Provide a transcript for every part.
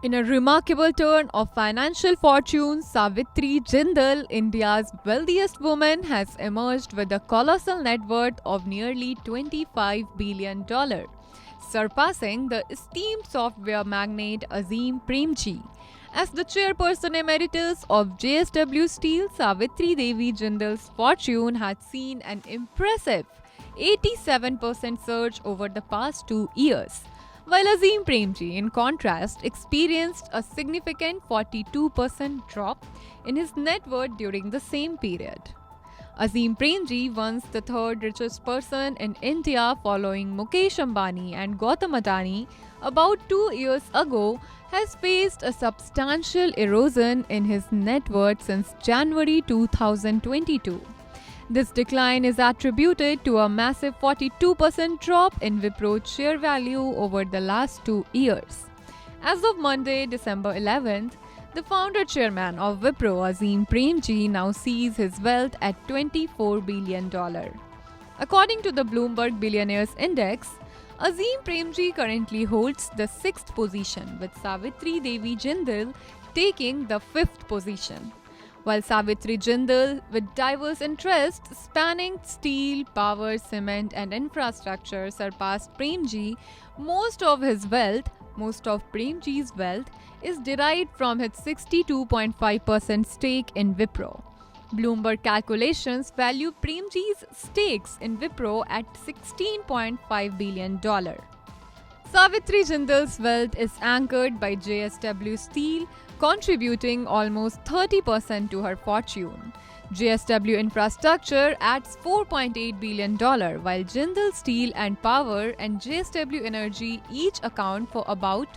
In a remarkable turn of financial fortune, Savitri Jindal, India's wealthiest woman, has emerged with a colossal net worth of nearly $25 billion, surpassing the esteemed software magnate Azim Premji. As the chairperson emeritus of JSW Steel, Savitri Devi Jindal's fortune had seen an impressive 87% surge over the past 2 years, while Azim Premji, in contrast, experienced a significant 42% drop in his net worth during the same period. Azim Premji, once the third richest person in India following Mukesh Ambani and Gautam Adani about 2 years ago, has faced a substantial erosion in his net worth since January 2022. This decline is attributed to a massive 42% drop in Wipro share value over the last 2 years. As of Monday, December 11th, the founder chairman of Wipro, Azim Premji, now sees his wealth at $24 billion. According to the Bloomberg Billionaires Index, Azim Premji currently holds the 6th position, with Savitri Devi Jindal taking the 5th position. While Savitri Jindal, with diverse interests spanning steel, power, cement, and infrastructure, surpassed Premji, most of Premji's wealth is derived from his 62.5% stake in Wipro. Bloomberg calculations value Premji's stakes in Wipro at $16.5 billion. Savitri Jindal's wealth is anchored by JSW Steel, contributing almost 30% to her fortune. JSW Infrastructure adds $4.8 billion, while Jindal Steel and Power and JSW Energy each account for about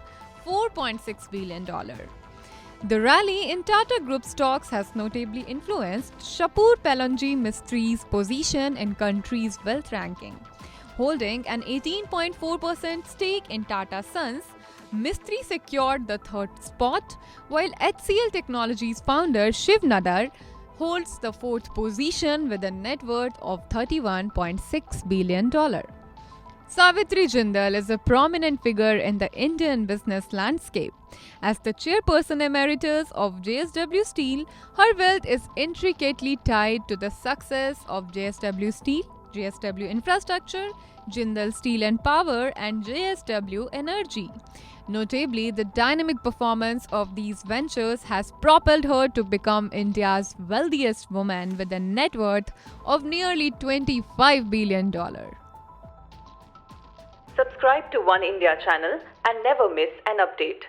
$4.6 billion. The rally in Tata Group stocks has notably influenced Shapur Pellonji Mistri's position in country's wealth ranking. Holding an 18.4% stake in Tata Sons, Mistry secured the third spot, while HCL Technologies founder Shiv Nadar holds the fourth position with a net worth of $31.6 billion. Savitri Jindal is a prominent figure in the Indian business landscape. As the chairperson emeritus of JSW Steel, her wealth is intricately tied to the success of JSW Steel, JSW Infrastructure, Jindal Steel and Power, and JSW Energy. Notably, the dynamic performance of these ventures has propelled her to become India's wealthiest woman with a net worth of nearly $25 billion. Subscribe to One India channel and never miss an update.